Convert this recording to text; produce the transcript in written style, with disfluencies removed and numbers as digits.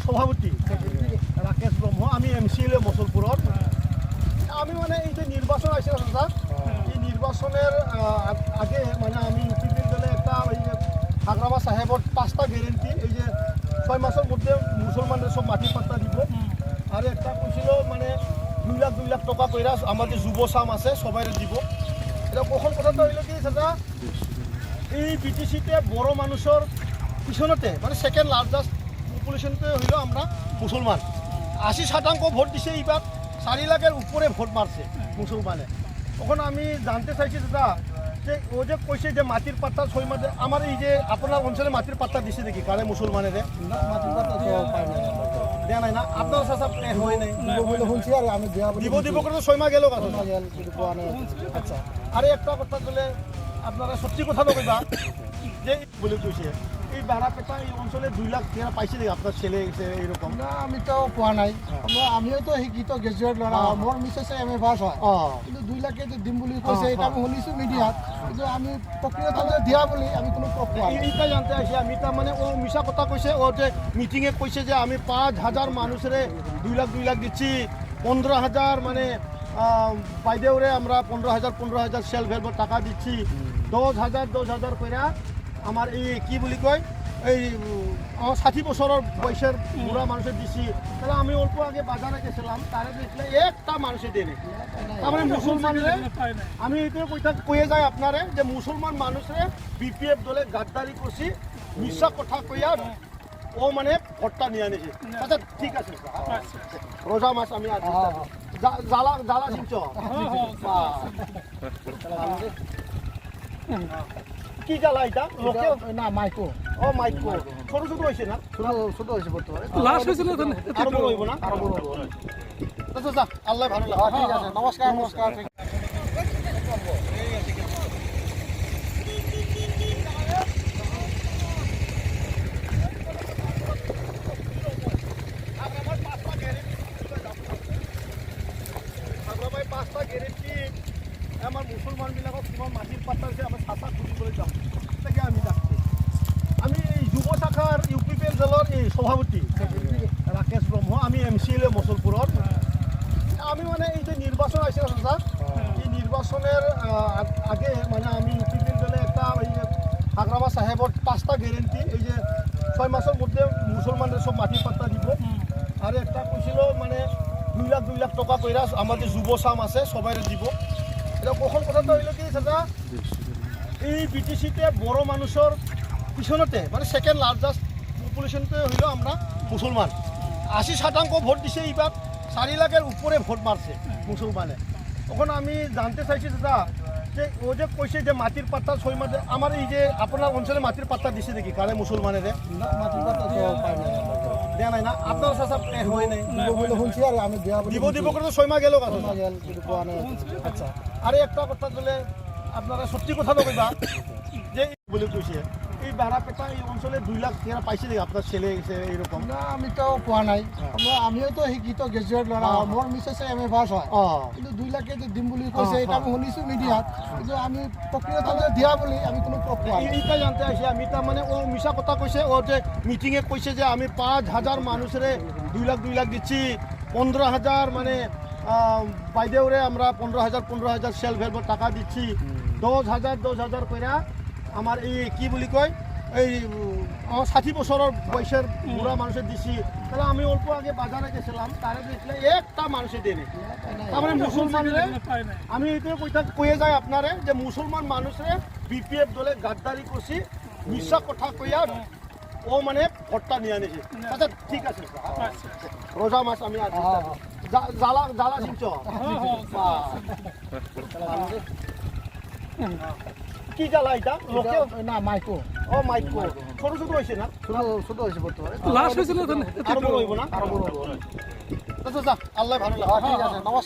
সভাপতি রাকেশ ব্রহ্ম, আমি এমসিএলএ মসলপুরত। আমি মানে এই যে নির্বাচন আসছে না স্যার, এই নির্বাচনের আগে মানে আমি ইউপিপি দলে একটা ওই যে হাগ্রামা সাহেবর 5টা গ্যারেন্টি, এই যে 6 মাসের মধ্যে মুসলমানদের সব মাটি পাত্তা দিব, আর একটা কইছিল মানে 2 লাখ টাকা কইরা আমার যে যুব সাম আছে সবাই দিব। এটা কখন কথাটা হইল কি দাদা, এই বিটিসিতে বড় মানুষের পিছনতে মানে সেকেন্ড লার্জেস্ট পপুলেশনতে হইল আমরা মুসলমান। 80% ভোট দিছে, এইবার 4 লাখের উপরে ভোট মারছে মুসলমানে। তখন আমি জানতে চাইছি দাদা যে ও যে কইছে যে মাটির পাত্তা 6 মাসে, আমার এই যে আপনার অঞ্চলে মাটির পাত্তা দিছে দেখি কারে মুসলমানের মাটির পাত্তা দেয়া নাই না আপনার সাথে হয় নাই শুনছি, আর আমি দিব করে 6 মাস গেল কথা। আচ্ছা, আরে একটা কথা বলে আপনারা সত্যি কথা কইবা যে বলে কইছে এই ভাড়া পেটা এই অঞ্চলে 2 লাখ টাকা পাইছে দেখি আপনার ছেলে এইরকম না, আমি তো পোৱা নাই। আমিও তো শিক্ষিত গ্ৰেজুৱেট ল'ৰা, মোৰ মিছেছে MA পাছ হয়, কিন্তু 2 লাখে যে দিম বুলি কৈছে এটা আমি শুনিছোঁ মিডিয়াত, কিন্তু আমি প্ৰক্ৰিয়াটো যে দিয়া বুলি আমি কোনো প্ৰুফ পোৱা নাই। এইটা জানতে আসি আমি, তার মানে ও মিশা কথা কইছে, ও যে মিটিংয়ে কইছে যে আমি 5,000 মানুষের 2 লাখ দিচ্ছি, 15,000 মানে বাইদেউরে আমরা 15,000 সেলফ হেল্পের টাকা দিচ্ছি, 10,000 কইরা আমার এই কি বলি কয় এই আমার 60 বছরের বয়সের বুড়া মানুষের দিছি। তাহলে আমি অল্প আগে বাজারে গেছিলাম, তারা দেখলে একটা মানুষের দেয় নাকি, তার মানে মুসলমানরে আমি এইটা কইয়ে যাই আপনারে যে মুসলমান মানুষরে বিপিএফ দলে গাদ্দারি করছি, মিশা কথা কইয়া ও মানে ভোটটা নিয়ে আনেছে। আচ্ছা ঠিক আছে, রোজা মাস আমি আছি, জ্বালা চিনছ কি জ্বালা এটা লোকে না, মাইকো মাইকো ছোট ছোট হয়েছে না, ছোট হয়েছে বর্তমানে, লাস্ট হয়েছিল আরো বড় হইব না, আরো বড় হবে। আচ্ছা আল্লাহ ভালো ঠিক আছে, নমস্কার নমস্কার। পাঁচটা গ্যারেন্টি আমার মুসলমান বিলাকক কিমান মাটির পাত্তা আছে আমার চাচা খুঁজিবলৈ যাম, তাকে আমি যাচ্ছি। আমি যুব শাখার ইউপিপিএল দলের এই সভাপতি রাকেশ ব্রহ্ম, আমি এমসিএলএ মসলপুরত। আমি মানে এই যে নির্বাচন আসছে না স্যার, এই নির্বাচনের আগে মানে আমি ইউপিপিএল দলে একটা ওই যে হাগ্রামা সাহেবর 5টা গ্যারেন্টি, এই যে 6 মাসের মধ্যে মুসলমানদের সব মাটির পাত্তা দিব, আর একটা কইছিল মানে 2 লাখ টাকা কইরা আমার যে যুব সাম আছে সবাই দিব। এটা কখন কথাটা হইল কি দাদা, এই বিটিসিতে বড় মানুষের পিছনতে মানে সেকেন্ড লার্জেস্ট পপুলেশনতে হইল আমরা মুসলমান। 80% ভোট দিছে, এইবার 4 লাখের উপরে ভোট মারছে মুসলমানে। তখন আমি জানতে চাইছি দাদা যে ও যে কইছে যে মাটির পাত্তা 6 মাসে, আমার এই যে আপনার অঞ্চলে মাটির পাত্তা দিছে দেখি কারে মুসলমানের মাটির পাত্তা দেয়া নাই না আপনার সাথে হয় নাই শুনছি, আর আমি দিব করে 6 মাস গেল কথা। পোৱা নাই। আচ্ছা, আরে একটা কথা বলে আপনারা সত্যি কথা কইবা যে বলে কইছে এই ভাড়া পেটা এই অঞ্চলে 2 লাখ টাকা পাইছে দেখি আপনার ছেলে এইরকম না, আমি তো পোৱা নাই। আমিও তো শিক্ষিত গ্ৰেজুৱেট ল'ৰা, মোৰ মিছেছে MA পাছ হয়, কিন্তু 2 লাখে যে দিম বুলি কৈছে এটা আমি শুনিছোঁ মিডিয়াত, কিন্তু আমি প্ৰক্ৰিয়াটো যে দিয়া বুলি আমি কোনো প্ৰুফ পোৱা নাই। এইটা জানতে আসি আমি, তার মানে ও মিশা কথা কইছে, ও যে মিটিংয়ে কইছে যে আমি 5,000 মানুষের 2 লাখ দিচ্ছি, 15,000 মানে বাইদেউরে আমরা 15,000 সেলফ হেল্পের টাকা দিচ্ছি, 10,000 কইরা আমার এই কি বলি কয় এই আমার 60 বছরের বয়সের বুড়া মানুষের দিছি। তাহলে আমি অল্প আগে বাজারে গেছিলাম, তারা দেখলে একটা মানুষের দেয় নাকি, তার মানে মুসলমানরে আমি এইটা কইয়ে যাই আপনারে যে মুসলমান মানুষরে বিপিএফ দলে গাদ্দারি করছি, মিশা কথা কইয়া ও মানে ভোটটা নিয়ে আনেছে। আচ্ছা ঠিক আছে, রোজা মাস আমি আছি, জ্বালা চিনছ কি জ্বালা এটা লোকে না, মাইকো মাইকো ছোট ছোট হয়েছে না, ছোট হয়েছে বর্তমানে, লাস্ট হয়েছিল আরো বড় হইব না, আরো বড় হবে। আচ্ছা আল্লাহ ভালো ঠিক আছে, নমস্কার।